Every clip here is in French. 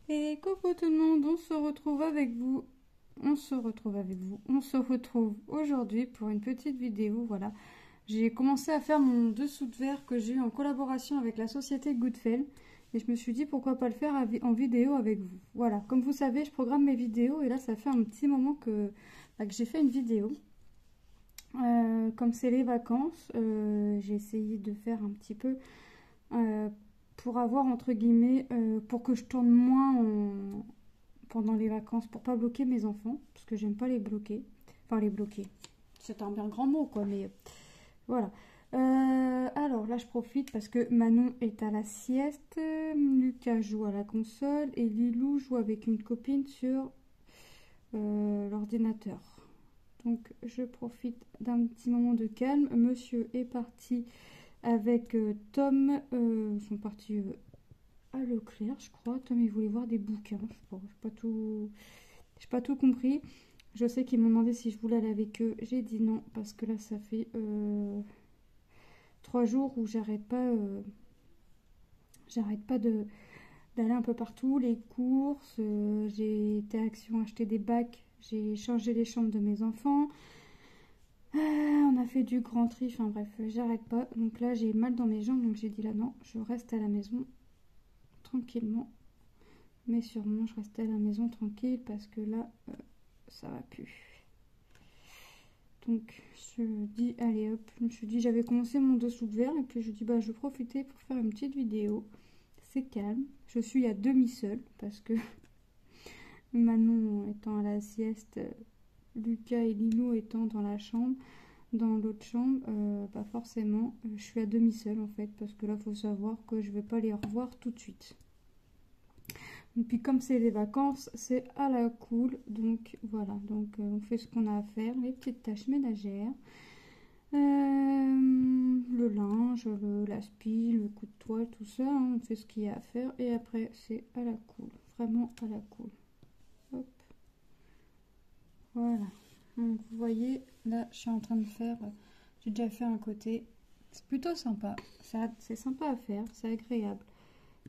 Et coucou tout le monde, on se retrouve avec vous. On se retrouve aujourd'hui pour une petite vidéo. Voilà, j'ai commencé à faire mon dessous de verre que j'ai eu en collaboration avec la société Goodfell. Et je me suis dit pourquoi pas le faire en vidéo avec vous. Voilà, comme vous savez, je programme mes vidéos et là ça fait un petit moment que j'ai fait une vidéo. Comme c'est les vacances, j'ai essayé de faire un petit peu pour avoir entre guillemets, pour que je tourne moins pendant les vacances, pour pas bloquer mes enfants, parce que j'aime pas les bloquer. Enfin les bloquer, c'est un bien grand mot quoi, mais voilà. Alors là je profite parce que Manon est à la sieste, Lucas joue à la console et Lilou joue avec une copine sur l'ordinateur. Donc je profite d'un petit moment de calme. Monsieur est parti avec Tom. Ils sont partis à Leclerc, je crois. Tom, il voulait voir des bouquins. Je sais pas, j'ai pas tout compris. Je sais qu'ils m'ont demandé si je voulais aller avec eux. J'ai dit non parce que là, ça fait 3 jours où j'arrête pas d'aller un peu partout. Les courses, j'ai été à Action acheter des bacs. J'ai changé les chambres de mes enfants. On a fait du grand tri, enfin bref, j'arrête pas. Donc là, j'ai mal dans mes jambes, donc j'ai dit là non, je reste à la maison tranquillement. Mais sûrement, je reste à la maison tranquille parce que là, ça va plus. Donc je dis, allez hop, je me suis dit, j'avais commencé mon dessous de verre et puis je dis, bah je vais profiter pour faire une petite vidéo. C'est calme, je suis à demi seule parce que Manon étant à la sieste, Lucas et Lilou étant dans la chambre, dans l'autre chambre, pas forcément, je suis à demi seule en fait, parce que là, faut savoir que je vais pas les revoir tout de suite. Et puis comme c'est les vacances, c'est à la cool, donc voilà, donc on fait ce qu'on a à faire, les petites tâches ménagères, le linge, l'aspi, le coup de toile, tout ça, hein, on fait ce qu'il y a à faire, et après c'est à la cool, vraiment à la cool. Hop, voilà. Donc vous voyez, là je suis en train de faire, j'ai déjà fait un côté, c'est plutôt sympa, c'est sympa à faire, c'est agréable.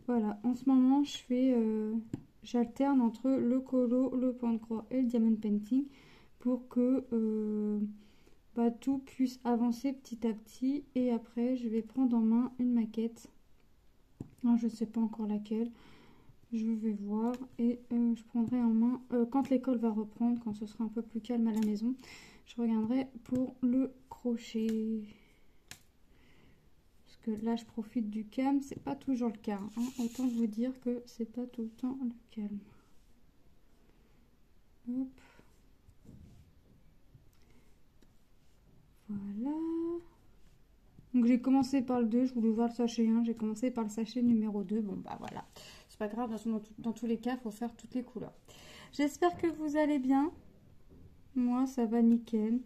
Voilà, en ce moment je fais, j'alterne entre le colo, le point de croix et le diamond painting pour que tout puisse avancer petit à petit. Et après je vais prendre en main une maquette. Alors, je ne sais pas encore laquelle. Je vais voir et je prendrai en main quand l'école va reprendre, quand ce sera un peu plus calme à la maison. Je regarderai pour le crochet. Parce que là, je profite du calme. C'est pas toujours le cas. Hein. Autant vous dire que c'est pas tout le temps le calme. Hop. Voilà. Donc j'ai commencé par le 2. Je voulais voir le sachet 1. J'ai commencé par le sachet numéro 2. Bon, bah voilà. C'est pas grave. Dans tous les cas, il faut faire toutes les couleurs. J'espère que vous allez bien. Moi, ça va nickel.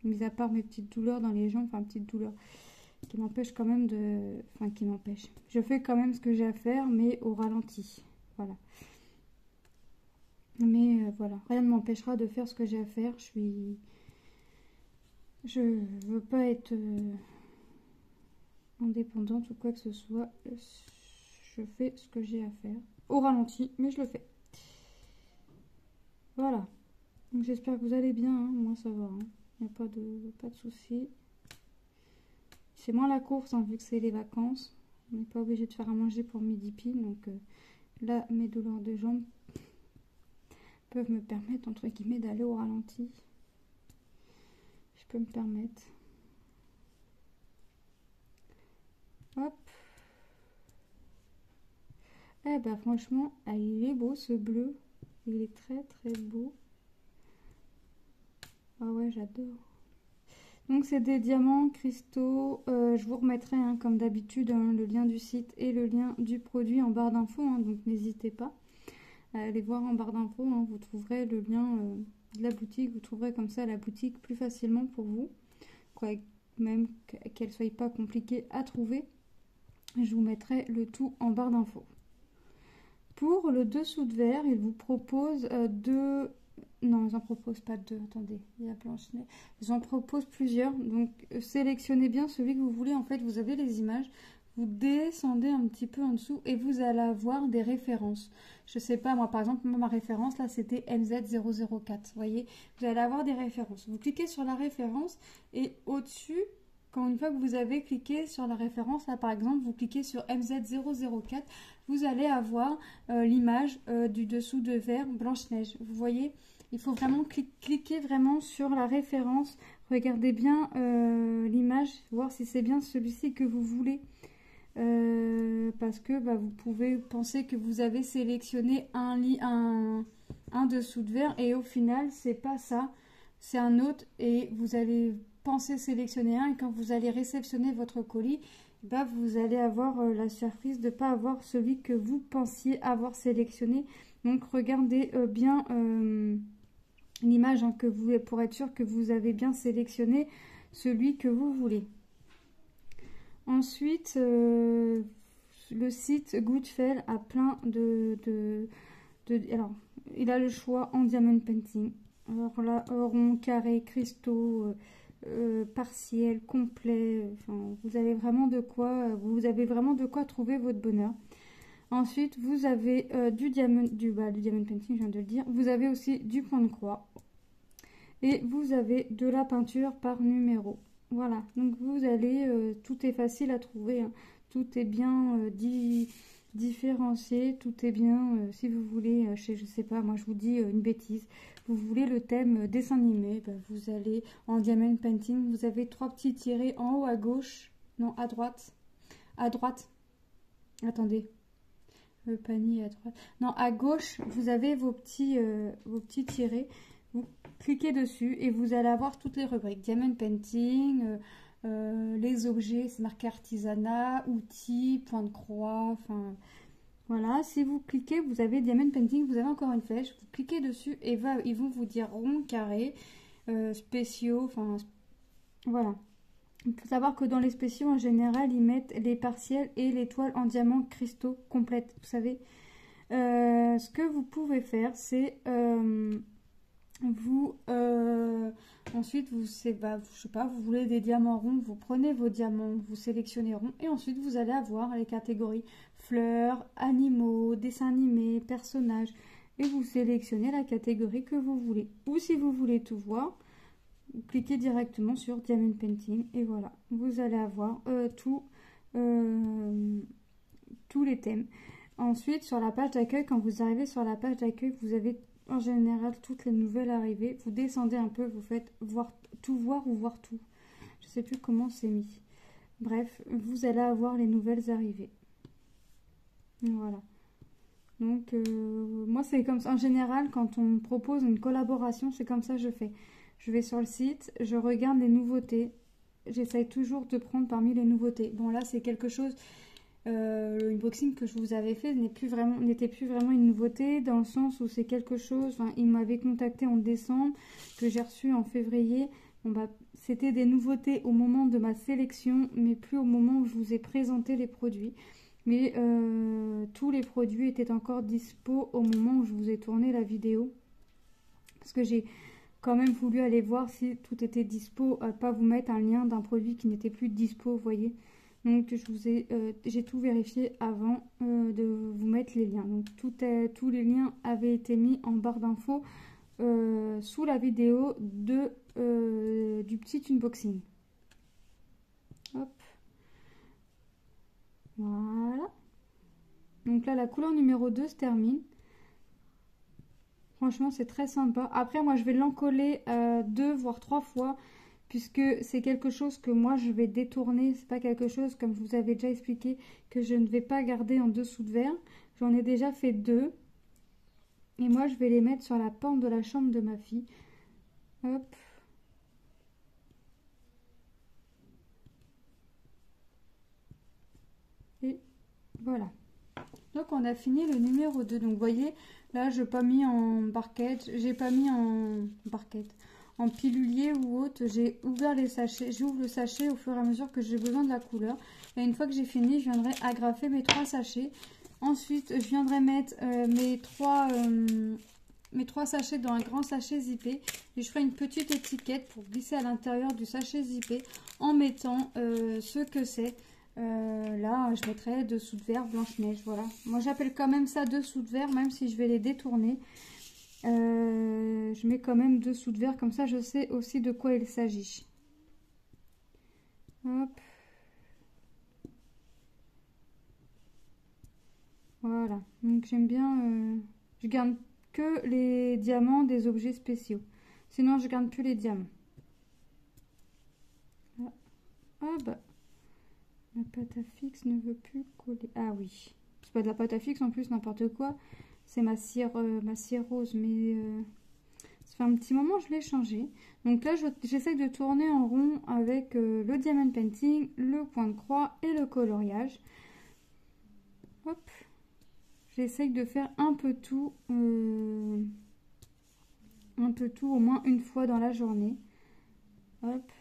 Mis à part mes petites douleurs dans les jambes. Enfin, petites douleurs qui m'empêchent quand même de... Enfin, qui m'empêchent. Je fais quand même ce que j'ai à faire, mais au ralenti. Voilà. Mais voilà, rien ne m'empêchera de faire ce que j'ai à faire. Je veux pas être indépendante ou quoi que ce soit. Je fais ce que j'ai à faire. Au ralenti, mais je le fais. Voilà. Donc j'espère que vous allez bien. Hein. Moi, ça va. Il n'y a pas de soucis. C'est moins la course, hein, vu que c'est les vacances. On n'est pas obligé de faire à manger pour midi pile. Donc là, mes douleurs de jambes peuvent me permettre, entre guillemets, d'aller au ralenti. Je peux me permettre. Hop. Eh ben franchement, il est beau ce bleu. Il est très très beau. Ah ouais, j'adore. Donc c'est des diamants cristaux. Je vous remettrai, hein, comme d'habitude, hein, le lien du site et le lien du produit en barre d'infos. Hein, donc n'hésitez pas à aller voir en barre d'infos. Hein, vous trouverez le lien de la boutique. Vous trouverez comme ça la boutique plus facilement pour vous. Quoi, même qu'elle soit pas compliquée à trouver. Je vous mettrai le tout en barre d'infos. Pour le dessous de verre, il vous propose deux... Non, ils n'en proposent pas deux. Attendez, il y a Blanche-Neige. Ils en proposent plusieurs. Donc, sélectionnez bien celui que vous voulez. En fait, vous avez les images. vous descendez un petit peu en dessous et vous allez avoir des références. Je sais pas, moi par exemple, ma référence là c'était MZ004. Vous voyez, vous allez avoir des références. Vous cliquez sur la référence et au-dessus, quand une fois que vous avez cliqué sur la référence, là par exemple, vous cliquez sur MZ004, vous allez avoir l'image du dessous de verre Blanche-Neige. Vous voyez, il faut vraiment cliquer vraiment sur la référence. Regardez bien l'image, voir si c'est bien celui-ci que vous voulez. Parce que vous pouvez penser que vous avez sélectionné un dessous de verre et au final, c'est pas ça. C'est un autre et vous allez penser sélectionner un et quand vous allez réceptionner votre colis, vous allez avoir la surprise de ne pas avoir celui que vous pensiez avoir sélectionné. Donc regardez bien l'image que vous, pour être sûr que vous avez bien sélectionné celui que vous voulez. Ensuite, le site Goodfellow a plein alors, il a le choix en diamond painting. Alors là, rond, carré, cristaux, partiel, complet. Enfin, vous avez vraiment de quoi trouver votre bonheur. Ensuite, vous avez du diamond painting, je viens de le dire. Vous avez aussi du point de croix. Et vous avez de la peinture par numéro. Voilà, donc vous allez, tout est facile à trouver, hein. Tout est bien différencié, tout est bien, si vous voulez, je sais pas, moi je vous dis une bêtise, vous voulez le thème dessin animé, vous allez en diamond painting, vous avez 3 petits tirets en haut à gauche, non à droite, attendez, le panier à droite, non à gauche, vous avez vos petits tirets. Vous cliquez dessus et vous allez avoir toutes les rubriques. Diamond painting, les objets, c'est marqué artisanat, outils, point de croix, enfin voilà. Si vous cliquez, vous avez diamond painting, vous avez encore une flèche. Vous cliquez dessus et ils vont vous dire rond, carré, spéciaux, enfin voilà. Il faut savoir que dans les spéciaux, en général, ils mettent les partiels et les toiles en diamant cristaux complètes, vous savez. Ce que vous pouvez faire, c'est... ensuite je sais pas, vous voulez des diamants ronds, vous prenez vos diamants, vous sélectionnez rond et ensuite vous allez avoir les catégories fleurs, animaux, dessins animés, personnages et vous sélectionnez la catégorie que vous voulez. Ou si vous voulez tout voir, vous cliquez directement sur diamond painting et voilà, vous allez avoir tous les thèmes. Ensuite, sur la page d'accueil, quand vous arrivez sur la page d'accueil, vous avez en général toutes les nouvelles arrivées. Vous descendez un peu, vous faites voir ou voir tout. Je sais plus comment c'est mis. Bref, vous allez avoir les nouvelles arrivées. Voilà. Donc, moi, c'est comme ça. En général, quand on me propose une collaboration, c'est comme ça que je fais. Je vais sur le site, je regarde les nouveautés. J'essaye toujours de prendre parmi les nouveautés. Bon, là, c'est quelque chose... l'unboxing que je vous avais fait n'était plus vraiment une nouveauté dans le sens où c'est quelque chose, il m'avait contacté en décembre, que j'ai reçu en février. Bon, c'était des nouveautés au moment de ma sélection, mais plus au moment où je vous ai présenté les produits. Mais tous les produits étaient encore dispo au moment où je vous ai tourné la vidéo. Parce que j'ai quand même voulu aller voir si tout était dispo, pas vous mettre un lien d'un produit qui n'était plus dispo, vous voyez. Donc j'ai tout vérifié avant de vous mettre les liens. Donc tous les liens avaient été mis en barre d'infos sous la vidéo du petit unboxing. Hop. Voilà. Donc là la couleur numéro 2 se termine. Franchement c'est très sympa. Après moi je vais l'encoller 2 voire 3 fois. Puisque c'est quelque chose que moi je vais détourner, c'est pas quelque chose, comme je vous avais déjà expliqué, que je ne vais pas garder en dessous de verre. J'en ai déjà fait 2. Et moi je vais les mettre sur la porte de la chambre de ma fille. Hop. Et voilà. Donc on a fini le numéro 2. Donc vous voyez, là je n'ai pas mis en barquette, j'ai pas mis en barquette. En pilulier ou autre, j'ai ouvert les sachets, j'ouvre le sachet au fur et à mesure que j'ai besoin de la couleur. Et une fois que j'ai fini, je viendrai agrafer mes 3 sachets. Ensuite, je viendrai mettre mes 3 sachets dans un grand sachet zippé. Et je ferai une petite étiquette pour glisser à l'intérieur du sachet zippé en mettant ce que c'est. Là, je mettrai dessous de verre Blanche-Neige, voilà. Moi, j'appelle quand même ça dessous de verre, même si je vais les détourner. Je mets quand même dessous de verre, comme ça, je sais aussi de quoi il s'agit. Hop. Voilà. Donc, j'aime bien... je garde que les diamants des objets spéciaux. Sinon, je garde plus les diamants. Ah bah... La pâte à fixe ne veut plus coller. Ah oui. C'est pas de la pâte à fixe en plus, n'importe quoi. C'est ma cire rose, mais ça fait un petit moment que je l'ai changé. Donc là, j'essaie de tourner en rond avec le diamond painting, le point de croix et le coloriage. Hop. J'essaye de faire un peu tout au moins une fois dans la journée. Hop.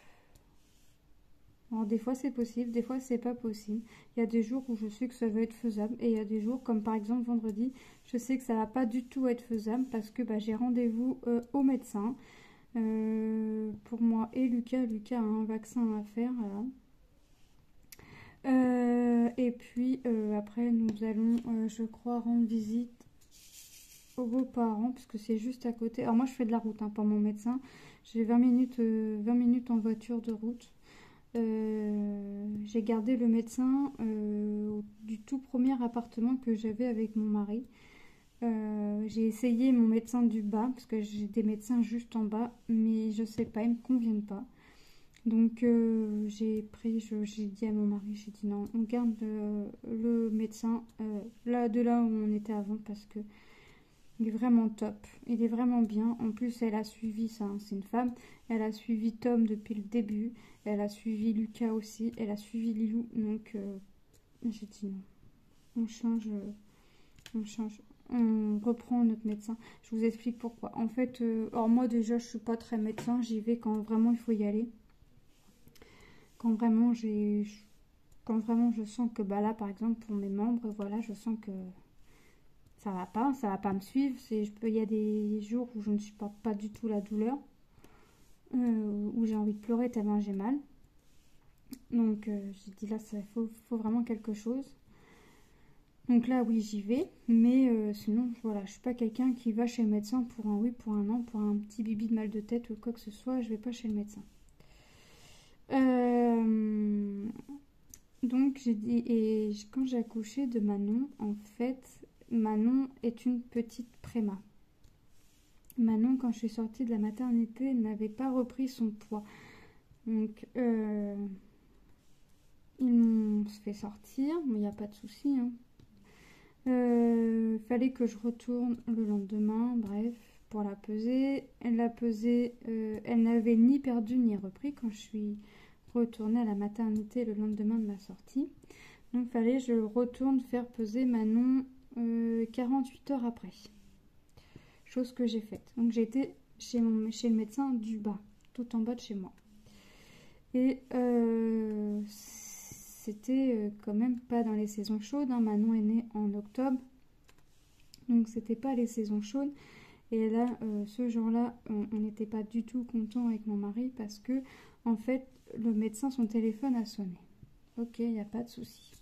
Alors des fois c'est possible, des fois c'est pas possible. Il y a des jours où je sais que ça va être faisable et il y a des jours comme par exemple vendredi, je sais que ça va pas du tout être faisable parce que j'ai rendez-vous au médecin pour moi et Lucas. Lucas a un vaccin à faire. Voilà. Et puis après nous allons, je crois, rendre visite aux beaux-parents parce que c'est juste à côté. Alors moi je fais de la route pour mon médecin. J'ai 20 minutes en voiture de route. J'ai gardé le médecin du tout premier appartement que j'avais avec mon mari. J'ai essayé mon médecin du bas parce que j'ai des médecins juste en bas, mais je sais pas, ils me conviennent pas. Donc j'ai dit à mon mari, j'ai dit non, on garde le médecin de là où on était avant parce que il est vraiment top, il est vraiment bien. En plus, elle a suivi ça, hein, c'est une femme. Elle a suivi Tom depuis le début. Elle a suivi Lucas aussi. Elle a suivi Lilou. Donc, j'ai dit non. On change. On reprend notre médecin. Je vous explique pourquoi. En fait, alors moi déjà, je suis pas très médecin. J'y vais quand vraiment il faut y aller. Quand vraiment je sens que là, par exemple, pour mes membres, voilà, je sens que ça va pas me suivre. Il y a des jours où je ne supporte pas du tout la douleur, où j'ai envie de pleurer tellement j'ai mal. Donc j'ai dit là, il faut vraiment quelque chose. Donc là, oui, j'y vais, mais sinon, voilà, je suis pas quelqu'un qui va chez le médecin pour un oui, pour un non, pour un petit bibi de mal de tête ou quoi que ce soit. Je vais pas chez le médecin. Donc j'ai dit, et quand j'ai accouché de Manon, en fait, Manon est une petite préma. Manon, quand je suis sortie de la maternité, n'avait pas repris son poids. Donc, ils m'ont fait sortir, mais il n'y a pas de souci. Fallait que je retourne le lendemain, bref, pour la peser. Elle l'a pesée, elle n'avait ni perdu ni repris quand je suis retournée à la maternité le lendemain de ma sortie. Donc, fallait que je retourne faire peser Manon 48 heures après. Chose que j'ai faite. Donc j'ai été chez le médecin du bas, tout en bas de chez moi. Et c'était quand même pas dans les saisons chaudes. Manon est née en octobre. Donc c'était pas les saisons chaudes. Et là, ce jour-là, on n'était pas du tout content avec mon mari parce que, en fait, le médecin, son téléphone a sonné. Ok, il n'y a pas de souci.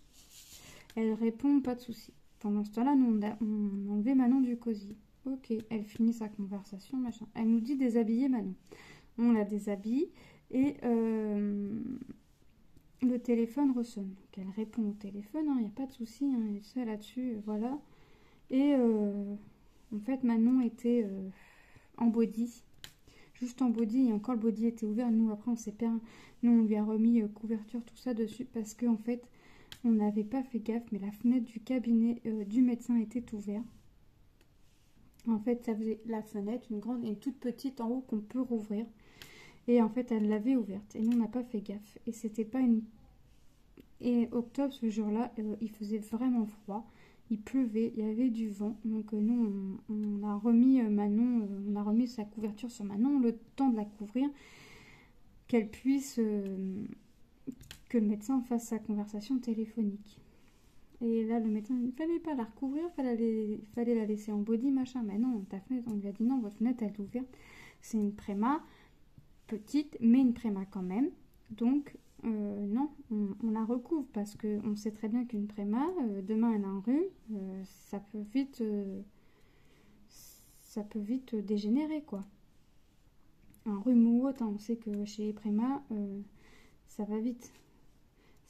Elle répond, pas de souci. Pendant ce temps-là, nous, on enlevait Manon du cosier. Ok, elle finit sa conversation, machin. Elle nous dit déshabiller Manon. On la déshabille et le téléphone ressonne. Donc elle répond au téléphone, il n'y a pas de souci, elle est seule là-dessus, voilà. Et en fait, Manon était en body, juste en body, et encore le body était ouvert. Nous, après, nous, on lui a remis couverture, tout ça dessus, parce qu'en fait, on n'avait pas fait gaffe, mais la fenêtre du cabinet du médecin était ouverte. En fait, ça faisait la fenêtre, une grande et une toute petite en haut qu'on peut rouvrir. Et en fait, elle l'avait ouverte. Et nous, on n'a pas fait gaffe. Et c'était pas une... Et octobre, ce jour-là, il faisait vraiment froid. Il pleuvait, il y avait du vent. Donc nous, on a remis Manon, on a remis sa couverture sur Manon, le temps de la couvrir, qu'elle puisse... que le médecin fasse sa conversation téléphonique. Et là, le médecin, il ne fallait pas la recouvrir, il fallait la laisser en body, machin. Mais non, ta fenêtre, on lui a dit non, votre fenêtre, elle est ouverte. C'est une préma, petite, mais une préma quand même. Donc, non, on la recouvre parce qu'on sait très bien qu'une préma, demain elle a un rhume, ça peut vite dégénérer, quoi. Un rhume ou autre, hein, on sait que chez les prémas, ça va vite.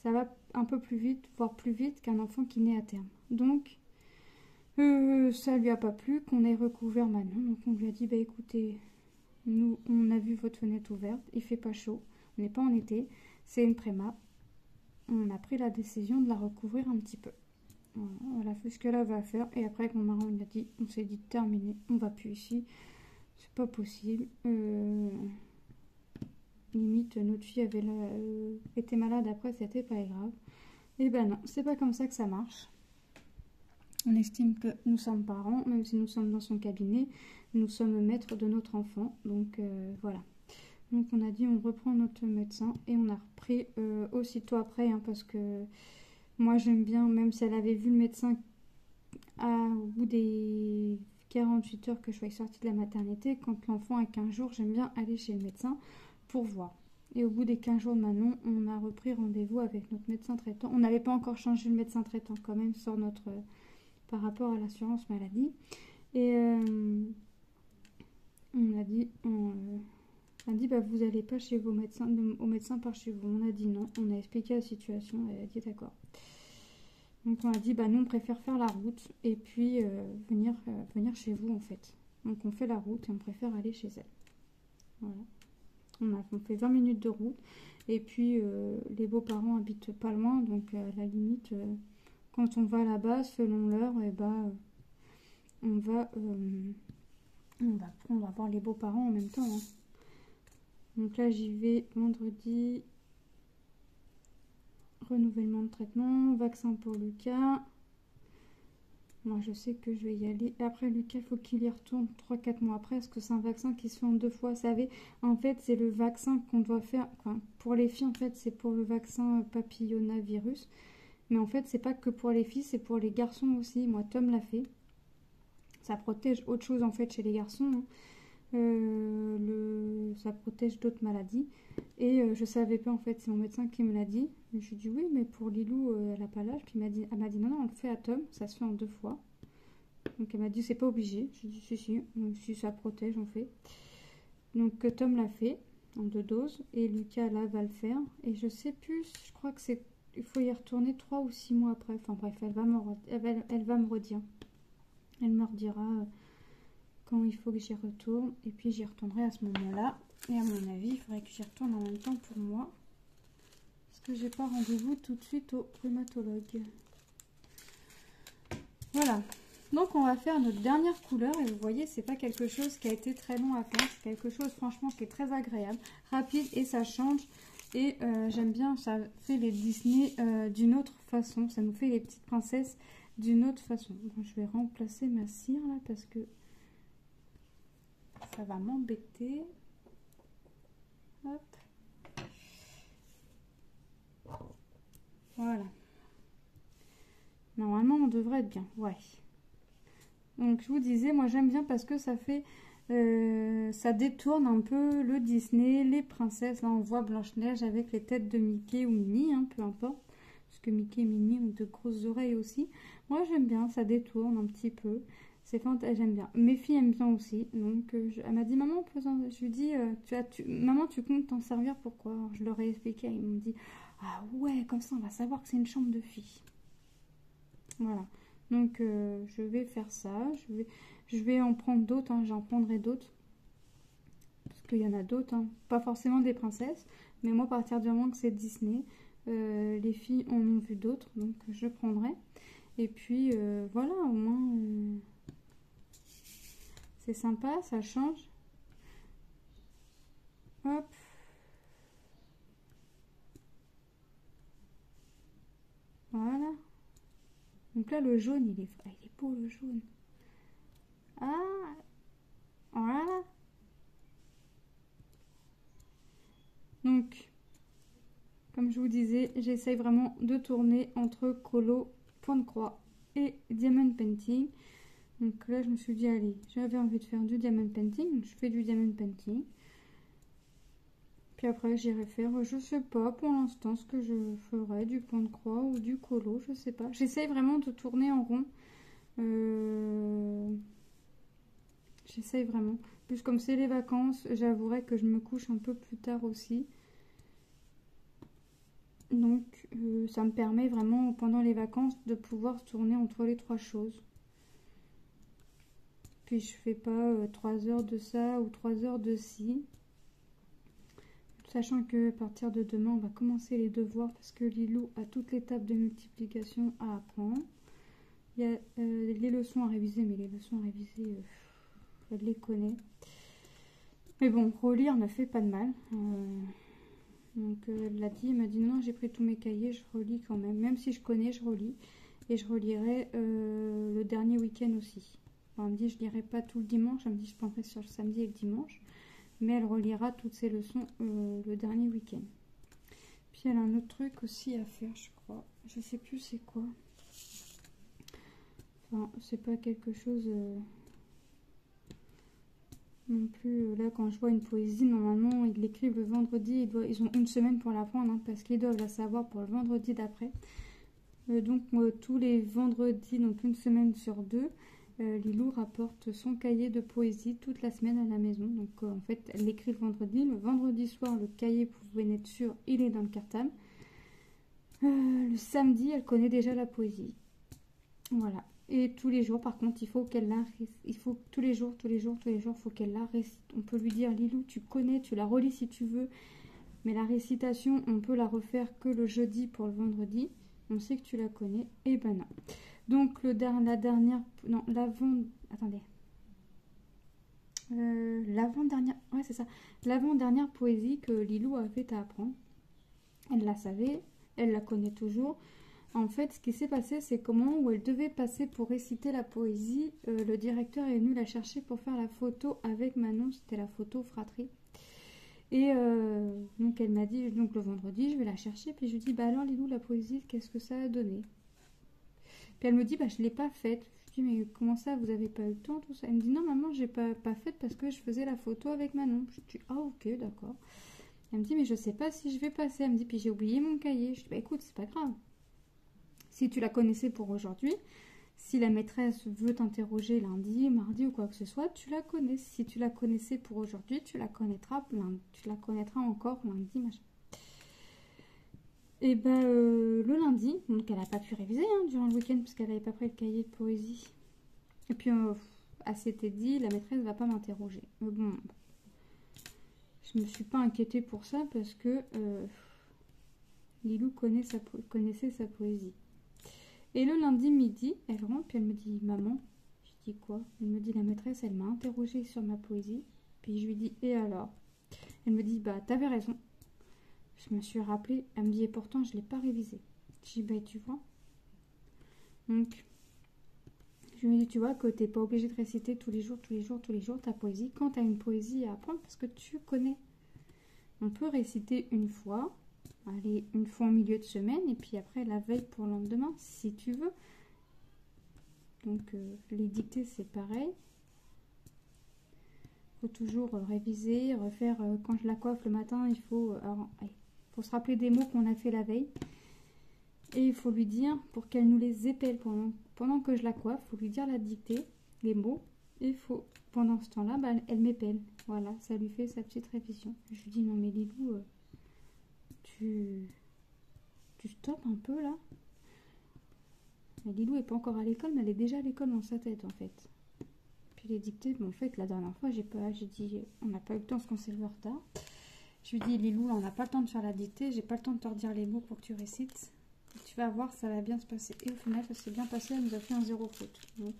Ça va un peu plus vite, voire plus vite qu'un enfant qui naît à terme. Donc, ça lui a pas plu qu'on ait recouvert Manon. Donc on lui a dit, bah écoutez, nous, on a vu votre fenêtre ouverte, il fait pas chaud, on n'est pas en été, c'est une préma. On a pris la décision de la recouvrir un petit peu. Voilà, fait ce qu'elle avait à faire. Et après, avec mon mari, on s'est dit, terminé, on va plus ici. C'est pas possible. Limite, notre fille avait été malade après, c'était pas grave. Et ben non, c'est pas comme ça que ça marche. On estime que nous sommes parents, même si nous sommes dans son cabinet, nous sommes maîtres de notre enfant. Donc voilà. Donc on a dit on reprend notre médecin et on a repris aussitôt après, hein, parce que moi j'aime bien, même si elle avait vu le médecin au bout des 48 heures que je sois sortie de la maternité, quand l'enfant a 15 jours, j'aime bien aller chez le médecin pour voir. Et au bout des 15 jours de Manon, on a repris rendez-vous avec notre médecin traitant. On n'avait pas encore changé le médecin traitant quand même sur par rapport à l'assurance maladie. Et on a dit, bah, vous n'allez pas chez vos médecins, au médecin par chez vous. On a dit non, on a expliqué la situation, elle a dit d'accord. Donc on a dit, bah nous on préfère faire la route et puis venir chez vous en fait. Donc on fait la route et on préfère aller chez elle. Voilà. On fait 20 minutes de route et puis les beaux-parents habitent pas loin, donc à la limite, quand on va là-bas, selon l'heure, et on va voir les beaux-parents en même temps, hein. Donc là j'y vais vendredi, renouvellement de traitement, vaccin pour Lucas. Moi je sais que je vais y aller. Après Lucas, il faut qu'il y retourne 3-4 mois après, parce que c'est un vaccin qui se fait en 2 fois. Vous savez, en fait c'est le vaccin qu'on doit faire, enfin, pour les filles en fait c'est pour le vaccin papillomavirus. Mais en fait c'est pas que pour les filles, c'est pour les garçons aussi. Moi Tom l'a fait. Ça protège autre chose en fait chez les garçons, hein. Ça protège d'autres maladies. Et je savais pas en fait, c'est mon médecin qui me l'a dit. Je lui ai dit oui, mais pour Lilou, elle a pas l'âge. Puis elle m'a dit non, on le fait à Tom, ça se fait en 2 fois. Donc elle m'a dit c'est pas obligé. J'ai dit si, si ça protège, on fait. Donc Tom l'a fait en 2 doses et Lucas là va le faire. Et je sais plus, je crois que il faut y retourner 3 ou 6 mois après. Enfin bref, elle va me redire. Elle me redira quand il faut que j'y retourne, et puis j'y retournerai à ce moment-là. Et à mon avis, il faudrait que j'y retourne en même temps pour moi, parce que j'ai pas rendez-vous tout de suite au rhumatologue. Voilà. Donc on va faire notre dernière couleur, et vous voyez, c'est pas quelque chose qui a été très long à faire, c'est quelque chose franchement qui est très agréable, rapide, et ça change. Et j'aime bien, ça fait les Disney d'une autre façon, ça nous fait les petites princesses d'une autre façon. Bon, je vais remplacer ma cire là, parce que ça va m'embêter. Hop. Voilà. Normalement, on devrait être bien. Ouais. Donc, je vous disais, moi, j'aime bien parce que ça fait... ça détourne un peu le Disney, les princesses. Là, on voit Blanche-Neige avec les têtes de Mickey ou Minnie, hein, peu importe. Parce que Mickey et Minnie ont de grosses oreilles aussi. Moi, j'aime bien, ça détourne un petit peu. C'est fantastique, j'aime bien. Mes filles aiment bien aussi. Donc, elle m'a dit, maman, je lui dis, maman, tu comptes t'en servir pourquoi? Alors, je leur ai expliqué. Ils m'ont dit, ah ouais, comme ça, on va savoir que c'est une chambre de filles. Voilà. Donc, je vais faire ça. Je vais en prendre d'autres. Hein, j'en prendrai d'autres. Parce qu'il y en a d'autres. Hein. Pas forcément des princesses. Mais moi, à partir du moment que c'est Disney, les filles en ont vu d'autres. Donc, je prendrai. Et puis, voilà, au moins... c'est sympa, ça change. Hop. Voilà. Donc là, le jaune, il est beau, le jaune. Ah, voilà. Donc, comme je vous disais, j'essaye vraiment de tourner entre colo, point de croix et diamond painting. Donc là, je me suis dit, allez, j'avais envie de faire du diamond painting, donc je fais du diamond painting. Puis après, j'irai faire, je sais pas pour l'instant ce que je ferai, du point de croix ou du colo, je sais pas. J'essaye vraiment de tourner en rond. J'essaye vraiment. Plus comme c'est les vacances, j'avouerai que je me couche un peu plus tard aussi. Donc ça me permet vraiment pendant les vacances de pouvoir tourner entre les trois choses. Puis je fais pas 3 heures de ça ou 3 heures de ci. Sachant que à partir de demain, on va commencer les devoirs parce que Lilou a toutes les tables de multiplication à apprendre. Il y a les leçons à réviser, mais les leçons à réviser, elle les connaît. Mais bon, relire ne fait pas de mal. Donc elle l'a dit, elle m'a dit non, j'ai pris tous mes cahiers, je relis quand même. Même si je connais, je relis. Et je relirai le dernier week-end aussi. Enfin, elle me dit, je lirai pas tout le dimanche. Elle me dit, je prendrai sur le samedi et le dimanche. Mais elle relira toutes ses leçons le dernier week-end. Puis elle a un autre truc aussi à faire, je crois. Je sais plus c'est quoi. Enfin, c'est pas quelque chose non plus. Là, quand je vois une poésie, normalement, ils l'écrivent le vendredi. Ils ont une semaine pour l'apprendre, hein, parce qu'ils doivent la savoir pour le vendredi d'après. Donc, tous les vendredis, donc une semaine sur 2, Lilou rapporte son cahier de poésie toute la semaine à la maison. Donc en fait, elle l'écrit le vendredi. Le vendredi soir, le cahier, vous pouvez en être sûr, il est dans le cartable. Le samedi, elle connaît déjà la poésie. Voilà. Et tous les jours, par contre, il faut qu'elle la récite. Il faut tous les jours, il faut qu'elle la récite. On peut lui dire, Lilou, tu connais, tu la relis si tu veux. Mais la récitation, on peut la refaire que le jeudi pour le vendredi. On sait que tu la connais. Et ben non. Donc l'avant-dernière, attendez, l'avant-dernière, ouais c'est ça, l'avant-dernière poésie que Lilou a fait à apprendre. Elle la savait, elle la connaît toujours. En fait, ce qui s'est passé, c'est qu'au moment où elle devait passer pour réciter la poésie, le directeur est venu la chercher pour faire la photo avec Manon. C'était la photo fratrie. Et donc elle m'a dit, donc le vendredi, je vais la chercher. Puis je lui dis, bah alors Lilou, la poésie, qu'est-ce que ça a donné? Puis elle me dit, bah je ne l'ai pas faite. Je dis, mais comment ça, vous n'avez pas eu le temps, tout ça? Elle me dit, non maman, je n'ai pas faite parce que je faisais la photo avec Manon. Je dis, ah ok, d'accord. Elle me dit, mais je ne sais pas si je vais passer. Elle me dit, puis j'ai oublié mon cahier. Je dis, bah écoute, c'est pas grave. Si tu la connaissais pour aujourd'hui, si la maîtresse veut t'interroger lundi, mardi ou quoi que ce soit, tu la connais. Si tu la connaissais pour aujourd'hui, tu la connaîtras encore lundi, machin. Et ben le lundi, donc elle n'a pas pu réviser durant le week-end parce qu'elle n'avait pas pris le cahier de poésie. Et puis elle s'était dit, la maîtresse ne va pas m'interroger. Mais bon, je ne me suis pas inquiétée pour ça parce que Lilou connaissait sa poésie. Et le lundi midi, elle rentre puis elle me dit, maman, je dis quoi? Elle me dit, la maîtresse, elle m'a interrogée sur ma poésie. Puis je lui dis, et alors? Elle me dit, bah t'avais raison. Je me suis rappelée, elle me dit, et pourtant je ne l'ai pas révisé. Je dis, bah tu vois. Donc, je lui dis, tu vois que tu n'es pas obligé de réciter tous les jours ta poésie quand tu as une poésie à apprendre parce que tu connais. On peut réciter une fois, allez, une fois en milieu de semaine et puis après la veille pour le lendemain si tu veux. Donc, les dictées c'est pareil. Il faut toujours réviser, refaire. Quand je la coiffe le matin, il faut se rappeler des mots qu'on a fait la veille. Et il faut lui dire, pour qu'elle nous les épelle pendant que je la coiffe, il faut lui dire la dictée, les mots. Et pendant ce temps-là, bah, elle m'épelle. Voilà, ça lui fait sa petite révision. Je lui dis, non mais Lilou, tu stoppes un peu là. Mais Lilou n'est pas encore à l'école, mais elle est déjà à l'école dans sa tête en fait. Puis les dictées, bon, en fait, la dernière fois, j'ai dit, on n'a pas eu le temps parce qu'on s'est levé en retard. Je lui dis, Lilou, là, on n'a pas le temps de faire la dictée, j'ai pas le temps de te redire les mots pour que tu récites. Et tu vas voir, ça va bien se passer. Et au final, ça s'est bien passé, elle nous a fait un 0 faute. Donc,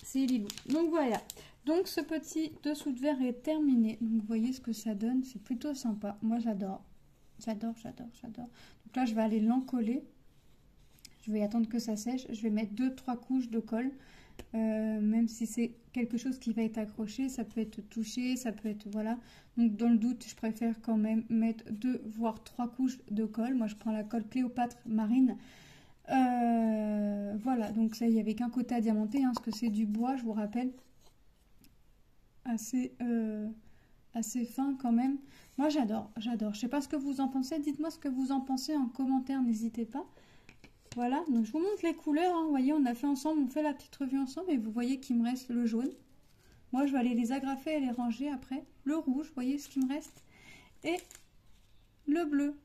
c'est Lilou. Donc voilà. Donc ce petit dessous de verre est terminé. Donc vous voyez ce que ça donne, c'est plutôt sympa. Moi j'adore. J'adore. Donc là, je vais aller l'encoller. Je vais attendre que ça sèche. Je vais mettre 2-3 couches de colle. Même si c'est quelque chose qui va être accroché, ça peut être touché, ça peut être, voilà. Donc dans le doute, je préfère quand même mettre 2 voire 3 couches de colle. Moi je prends la colle Cléopâtre marine. Voilà, donc ça, il n'y avait qu'un côté à diamanter, parce que c'est du bois, je vous rappelle, assez assez fin quand même. Moi j'adore, j'adore. Je sais pas ce que vous en pensez, dites-moi ce que vous en pensez en commentaire, n'hésitez pas. Voilà, donc je vous montre les couleurs, hein. Vous voyez, on a fait ensemble, on fait la petite revue ensemble et vous voyez qu'il me reste le jaune. Moi je vais aller les agrafer et les ranger après. Le rouge, vous voyez ce qu'il me reste. Et le bleu.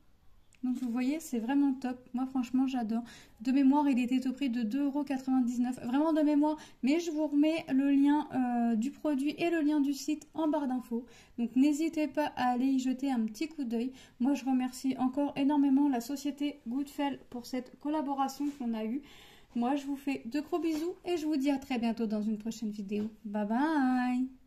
Donc vous voyez, c'est vraiment top. Moi franchement j'adore. De mémoire, il était au prix de 2,99 €. Vraiment de mémoire. Mais je vous remets le lien du produit et le lien du site en barre d'infos. Donc n'hésitez pas à aller y jeter un petit coup d'œil. Moi je remercie encore énormément la société Goodfel pour cette collaboration qu'on a eue. Moi je vous fais de gros bisous et je vous dis à très bientôt dans une prochaine vidéo. Bye bye!